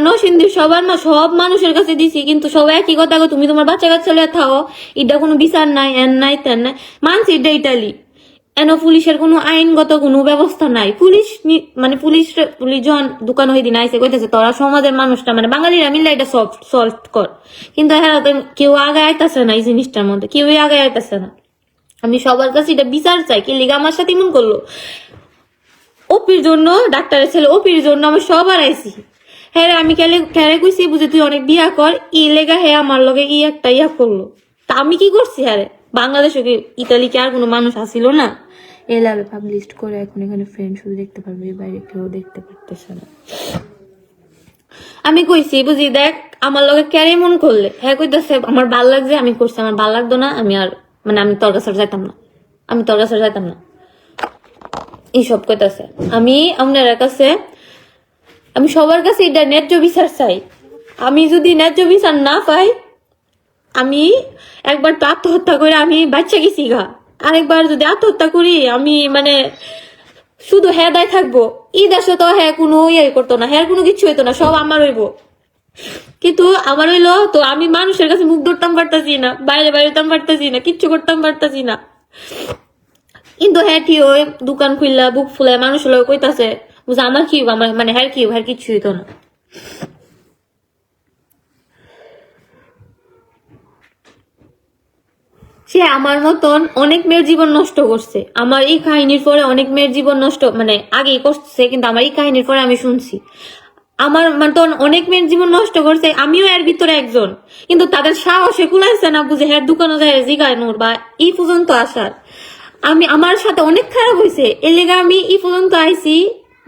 নরসিংদীর সবার না সব মানুষের কাছে দিছি, কিন্তু সবাই একই কথা, তুমি তোমার বাচ্চা কাচ্চা লিয়ে থাও, এটা কোনো বিচার নাই, এন নাই তেন নাই, মানছি এটা ইটালি এন পুলিশের কোনো আইনগত কোনো ব্যবস্থা নাই, পুলিশ যখন দোকান হয়ে দিন আইসে কইতেছে তোরা সমাজের মানুষটা মানে বাঙালিরা মিলে এটা সলভ কর, কিন্তু হ্যাঁ কেউ আগে আইতাছে না, এই জিনিসটার মধ্যে কেউই আগে আইতাছে না। আমি সবার কাছে এটা বিচার চাই, কি লিগা আমার সাথে এমন করলো, ওপির জন্য ডাক্তারের ছেলে, ওপির জন্য আমি সবার আইছি, হ্যাঁ আমি খেলে কইছি বুঝে তুই অনেক বিয়া কর, ই লেগা হ্যাঁ আমার লগে একটা ইয়া করলো, তা আমি কি করছি, হ্যাঁ বাংলাদেশে কি ইতালি কি আর কোনো মানুষ আসিল না, এলাবে পাবলিশ করে এখন এখানে ফ্রেন্ড শুধু দেখতে পারবে, বাইরে কেউ দেখতে পারতেছে না। আমি কইছি বুঝি দেখ আমার লগে ক্যারে মন করলে, হ্যাঁ কইতেছে আমার ভাল লাগছে, আমি করছি, আমার ভাল লাগতো না, আমি আর আমি তোর কাছে যাইতাম না, এইসব কইতাছে। আমি আপনার কাছে আমি সবার কাছে এটা ন্যায্য বিচার চাই, আমি যদি ন্যায্য বিচার না পাই আমি একবার তো আত্মহত্যা করে আমি বাচ্চা গেছি গা, আরেকবার যদি আত্মহত্যা করি আমি মানে শুধু হ্যাঁ দায় থাকবো। এই দেশে তো হ্যাঁ কোনো ইয়ে করতো না, হ্যাঁ কোনো কিছু হইতো না, সব আমার হইব। কিন্তু আমার হইলো তো আমি মানুষের কাছে মুখ ধরতাম পারতাছি না, বাইরে বাইরেতাম পারতাছি না, কিচ্ছু করতাম পারতাছি না। কিন্তু হ্যাঁ কি ওই দোকান খুললা বুক ফুলে মানুষ হলো কইতাছে বুঝা আমার কি আমার মানে হ্যাঁ কি হ্যাঁ কিচ্ছু হইতো না। সে আমার মতন অনেক মেয়ের জীবন নষ্ট করছে, আমার এই কাহিনীর পরে অনেক মেয়ের জীবন নষ্ট মানে আগেই করছে, কিন্তু আমার এই কাহিনীর পরে আমি শুনছি আমার মতন অনেক মেয়ের জীবন নষ্ট করছে, আমিও এর ভিতরে একজন। কিন্তু তাদের সাহসে কুলাইছে না বুঝে হ্যাঁ দোকানে যায় জিগানোর বা এই পর্যন্ত আসার। আমি আমার সাথে অনেক খারাপ হয়েছে, এর লেগে আমি এই পর্যন্ত আইছি,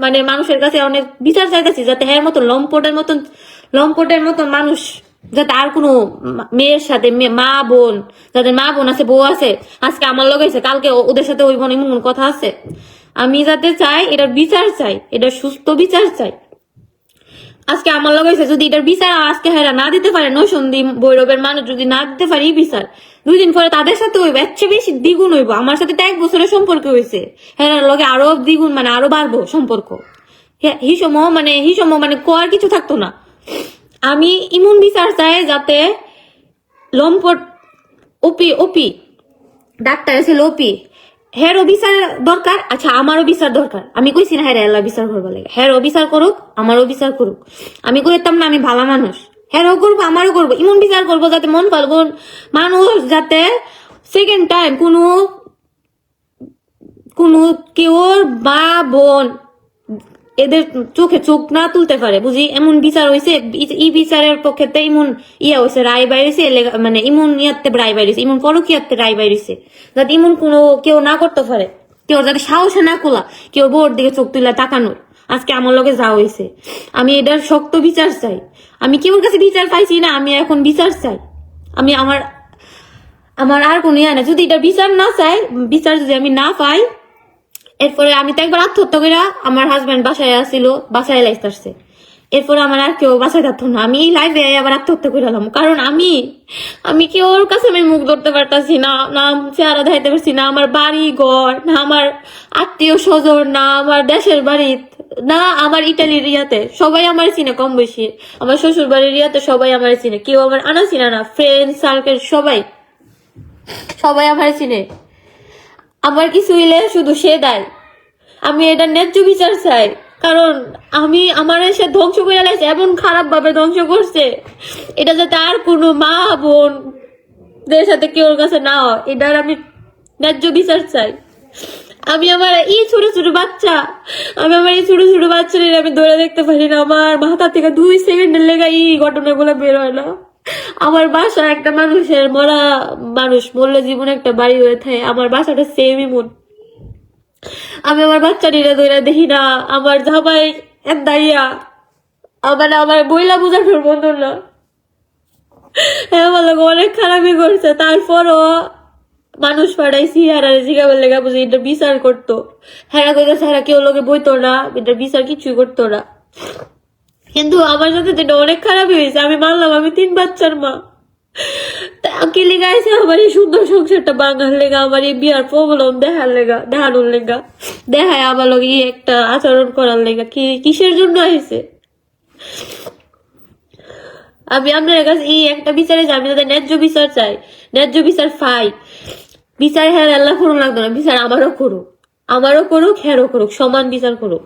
মানে মানুষের কাছে অনেক বিচার চাইতেছি যাতে হ্যাঁ মতন লম্পটের মতন মানুষ যাতে আর কোনো মেয়ের সাথে মা বোন যাদের মা বোন আছে বউ আছে আজকে আমার লগে আছে কালকে ওদের সাথে ওই বোন এমন কথা আছে। আমি যাতে চাই এটার বিচার চাই, এটার সুস্থ বিচার চাই। আজকে আমার লগে হয়েছে যদি এটার বিচার আজকে হেরা না দিতে পারে, নৈসন্দী ভৈরবের মানুষ যদি না দিতে পারে এই বিচার, 2 দিন পরে তাদের সাথে হইব, এর চেয়ে বেশি দ্বিগুণ হইব। আমার সাথে তো 1 বছরের সম্পর্ক হয়েছে, হেরার লগে আরো দ্বিগুণ মানে আরো বাড়বো সম্পর্ক। হিসম মানে কোয়ার কিছু থাকতো না। আমি ইমন বিচার চাই যাতে লম্পট ওপি ডাক্তার আছে লোপি হেরও বিচার দরকার। আচ্ছা আমারও বিচার দরকার, আমি কইছি না হ্যাঁ আল্লাহ বিচার করবো লাগে, হেরও বিচার করুক আমারও বিচার করুক। আমি কইতাম না আমি ভালো মানুষ, হেরও করবো আমারও করবো, এমন বিচার করবো যাতে মন ফালগুন মানুষ যাতে সেকেন্ড টাইম কোনো কেউ বা বোন এদের চোখে চোখ না তুলতে পারে বুঝি, এমন বিচার হয়েছে। এই বিচারের পক্ষে এমন ইয়া হয়েছে রায় বাইরেছে, মানে ইমন ইয়াতে রায় বাইরেছে, ইমন পরকিয়াতে রায় বাইরেছে যাতে ইমন কোনো কেউ না করতে পারে, কেউ যাতে সাহসে না কোলা কেউ বোর দিকে চোখ তুলে তাকানোর। আজকে আমার লগে যা হয়েছে আমি এটার শক্ত বিচার চাই। আমি কেউর কাছে বিচার পাইছি না, আমি এখন বিচার চাই। আমি আমার আর কোনো ইয়া না, যদি এটার বিচার না চাই, বিচার যদি আমি না পাই, এরপরে আমি তো একবার আত্মহত্যা করে আমার হাজবেন্ড বাসায় আসছিল, বাসায় লাইফ আসছে, এরপরে আমার আর কেউ বাসায় থাকতো না, আমি লাইফে আবার আত্মহত্যা করে এলাম। কারণ আমি কেউর কাছে আমি মুখ ধরতে পারতাছি না, না চেহারা দেখাইতে পারছি না, আমার বাড়ি ঘর না, আমার আত্মীয় স্বজন না, আমার দেশের বাড়ি না, আমার ইটালির ইয়াতে সবাই আমার চিনে কম বেশি, আমার শ্বশুর বাড়ির ইয়াতে সবাই আমার চিনে, কেউ আমার আনা চিনে না, ফ্রেন্ড সার্কেল সবাই আমার চিনে। আমার কিছু হইলে শুধু সে দায়। আমি এটা ন্যায্য বিচার চাই, কারণ আমার সে ধ্বংস করে লাগছে, এমন খারাপ ভাবে ধ্বংস করছে, এটা যাতে আর কোনো মা বোন দের সাথে কেউ কাছে না হয়, এটার আমি ন্যায্য বিচার চাই। আমি আমার এই ছোট ছোট বাচ্চা আমি ধরে দেখতে পারি না, আমার মাথা থেকে 2 সেকেন্ডের লেগে এই ঘটনাগুলো বের হয় না। আমার বাসা একটা মানুষের মানুষ মরলে জীবনে একটা বাড়ি হয়ে থাকে, আমার বাসাটা সেমই মন। আমি আমার বাচ্চাটিরা ধরে দেখি না, আমার জামাই দাঁড়িয়া আমার বইলা বোঝানোর মতো না, হ্যাঁ বলো অনেক খারাপই করছে, তারপরও মানুষ পাঠাইছি আর জিগাবের লেগা বুঝি এটা বিচার করতো। হ্যাঁ কইতেছে হ্যাঁ কেউ লোকে বইতো না, এটা বিচার কিছুই করতো না। কিন্তু আমার সাথে যেটা অনেক খারাপই হয়েছে, আমি মানলাম আমি 3 বাচ্চার মা, তাকে লেগে আছে আমার এই সুন্দর সংসারটা বাঙার লেগা, আমার এই বিয়ার প্রবলেম দেখানোর লেগা দেখায় আমার লগে একটা আচরণ করার লেগা, কিসের জন্য হয়েছে। আমি আপনার কাছে এই একটা বিচারে যাই, আমি তাদের ন্যায্য বিচার চাই, ন্যায্য বিচার পাই। বিচার হ্যাঁ আল্লাহ করুন লাগতো না, বিচার আমারও করুক, হ্যারও করুক, সমান বিচার করুক।